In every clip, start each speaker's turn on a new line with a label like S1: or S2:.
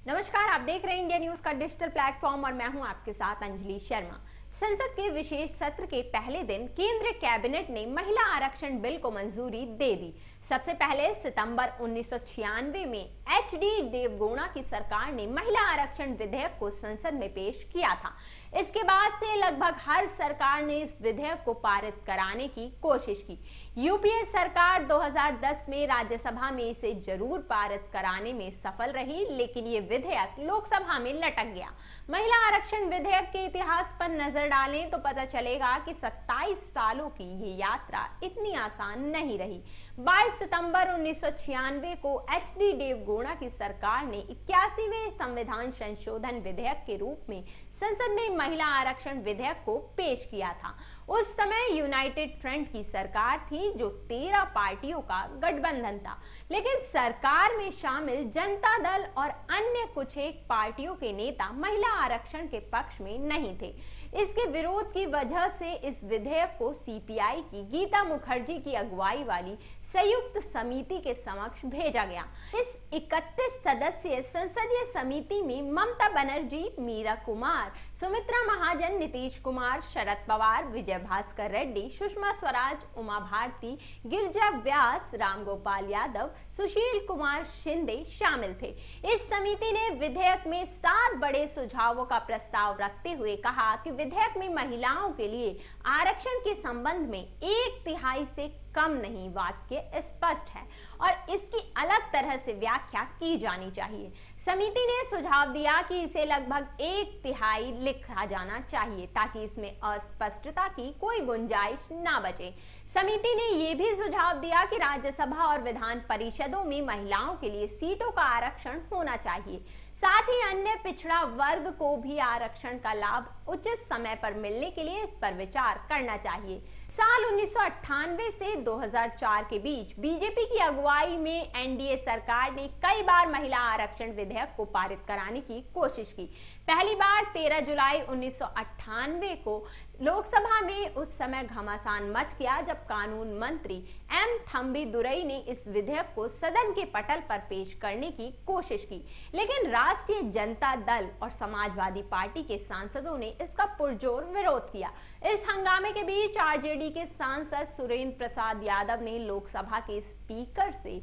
S1: नमस्कार, आप देख रहे हैं इंडिया न्यूज का डिजिटल प्लेटफॉर्म और मैं हूं आपके साथ अंजलि शर्मा। संसद के विशेष सत्र के पहले दिन केंद्रीय कैबिनेट ने महिला आरक्षण बिल को मंजूरी दे दी। सबसे पहले सितंबर 1996 में एच.डी. देवगौड़ा की सरकार ने महिला आरक्षण विधेयक को संसद में पेश किया था। इसके बाद से लगभग हर सरकार ने इस विधेयक को पारित कराने की कोशिश की। यूपीए सरकार 2010 में राज्यसभा में इसे जरूर पारित कराने में सफल रही, लेकिन ये विधेयक लोकसभा में लटक गया। महिला आरक्षण विधेयक के इतिहास पर नजर डालें तो पता चलेगा कि 27 सालों की ये यात्रा इतनी आसान नहीं रही। 22 सितंबर 1996 को एच.डी. देवगौड़ा की सरकार ने 81वें संविधान संशोधन विधेयक के रूप में संसद में महिला आरक्षण विधेयक को पेश किया था। उस समय यूनाइटेड फ्रंट की सरकार थी, जो 13 पार्टियों का गठबंधन था, लेकिन सरकार में शामिल जनता दल और अन्य कुछ एक पार्टियों के नेता महिला आरक्षण के पक्ष में नहीं थे। इसके विरोध की वजह से इस विधेयक को सीपीआई की गीता मुखर्जी की अगुवाई वाली संयुक्त समिति के समक्ष भेजा गया। इस 31 सदस्यीय संसदीय समिति में ममता बनर्जी, मीरा कुमार, सुमित्रा महाजन, नीतीश कुमार, शरद पवार, विजय भास्कर रेड्डी, सुषमा स्वराज, उमा भारती, गिरिजा व्यास, रामगोपाल यादव, सुशील कुमार शिंदे शामिल थे। इस समिति ने विधेयक में 7 बड़े सुझावों का प्रस्ताव रखते हुए कहा कि विधेयक में महिलाओं के लिए आरक्षण के संबंध में 1/3 से कम नहीं वाक्य स्पष्ट है और इसकी अलग तरह से व्याख्या की जानी चाहिए। समिति ने सुझाव दिया कि इसे लगभग 1/3 लिखा जाना चाहिए ताकि इसमें अस्पष्टता की कोई गुंजाइश ना बचे। समिति ने यह भी सुझाव दिया कि राज्यसभा और विधान परिषदों में महिलाओं के लिए सीटों का आरक्षण होना चाहिए। साथ ही अन्य पिछड़ा वर्ग को भी आरक्षण का लाभ उचित समय पर मिलने के लिए इस पर विचार करना चाहिए। साल 1998 से 2004 के बीच बीजेपी की अगुवाई में एनडीए सरकार ने कई बार महिला आरक्षण विधेयक को पारित कराने की कोशिश की। पहली बार 13 जुलाई 1998 को लोकसभा में उस समय घमासान मच गया जब कानून मंत्री एम थम्बी दुरई ने इस विधेयक को सदन के पटल पर पेश करने की कोशिश की, लेकिन राष्ट्रीय जनता दल और समाजवादी पार्टी के सांसदों ने इसका पुरजोर विरोध किया। इस हंगामे के बीच आरजेडी के सांसद सुरेंद्र प्रसाद यादव ने लोकसभा के स्पीकर से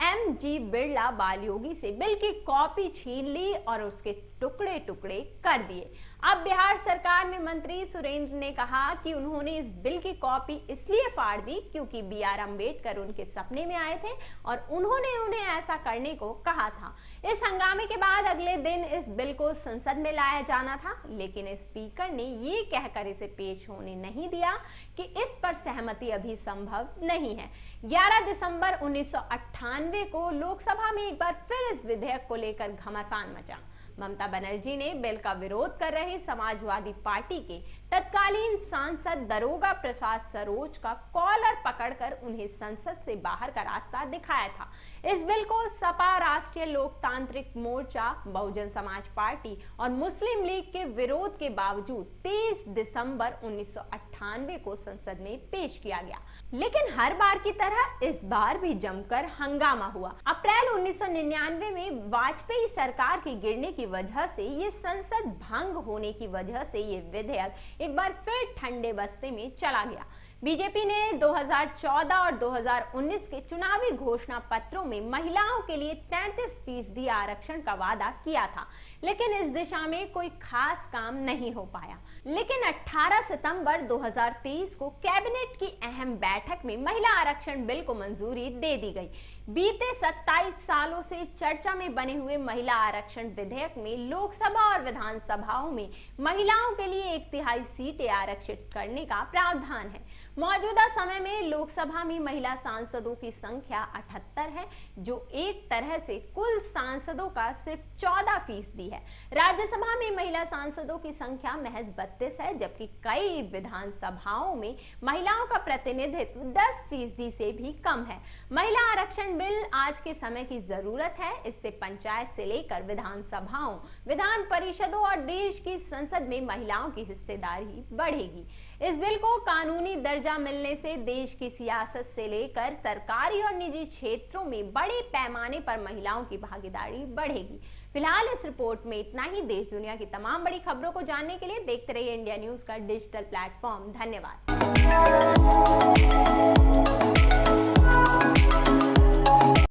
S1: एम.जी. बिरला बालयोगी से बिल की कॉपी छीन ली और उसके टुकड़े टुकड़े कर दिए। अब बिहार सरकार में मंत्री सुरेंद्र ने कहा कि उन्होंने इस बिल की कॉपी इसलिए फाड़ दी क्योंकि बी.आर. अम्बेडकर उनके सपने में आए थे और उन्होंने उन्हें ऐसा करने को कहा था। इस हंगामे के बाद अगले दिन इस बिल को संसद में लाया जाना था, लेकिन स्पीकर ने ये कहकर इसे पेश होने नहीं दिया कि इस पर सहमति अभी संभव नहीं है। 11 दिसंबर 1998 को लोकसभा में एक बार फिर इस विधेयक को लेकर घमासान मचा। ममता बनर्जी ने बिल का विरोध कर रहे समाजवादी पार्टी के तत्कालीन सांसद दरोगा प्रसाद सरोज का कॉलर पकड़कर उन्हें संसद से बाहर का रास्ता दिखाया था। इस बिल को सपा, राष्ट्रीय लोकतांत्रिक मोर्चा, बहुजन समाज पार्टी और मुस्लिम लीग के विरोध के बावजूद 23 दिसंबर 1998 को संसद में पेश किया गया, लेकिन हर बार की तरह इस बार भी जमकर हंगामा हुआ। अप्रैल 1999 में वाजपेयी सरकार के गिरने की वजह से ये संसद भंग होने की वजह से ये विधेयक एक बार फिर ठंडे बस्ते में चला गया। बीजेपी ने 2014 और 2019 के चुनावी घोषणा पत्रों में महिलाओं के लिए 33% आरक्षण का वादा किया था, लेकिन इस दिशा में कोई खास काम नहीं हो पाया। लेकिन 18 सितंबर 2023 को कैबिनेट की अहम बैठक में महिला आरक्षण बिल को मंजूरी दे दी गई। बीते 27 सालों से चर्चा में बने हुए महिला आरक्षण विधेयक में लोकसभा और विधानसभाओं में महिलाओं के लिए 1/3 सीटें आरक्षित करने का प्रावधान है। मौजूदा समय में लोकसभा में महिला सांसदों की संख्या 78 है, जो एक तरह से कुल सांसदों का सिर्फ 14% है। राज्यसभा में महिला सांसदों की संख्या महज 32 है, जबकि कई विधानसभाओं में महिलाओं का प्रतिनिधित्व 10% से भी कम है। महिला आरक्षण बिल आज के समय की जरूरत है। इससे पंचायत से लेकर विधानसभाओं, विधान परिषदों और देश की संसद में महिलाओं की हिस्सेदारी बढ़ेगी। इस बिल को कानूनी दर्जा मिलने से देश की सियासत से लेकर सरकारी और निजी क्षेत्रों में बड़े पैमाने पर महिलाओं की भागीदारी बढ़ेगी। फिलहाल इस रिपोर्ट में इतना ही। देश दुनिया की तमाम बड़ी खबरों को जानने के लिए देखते रहिए इंडिया न्यूज का डिजिटल प्लेटफॉर्म। धन्यवाद।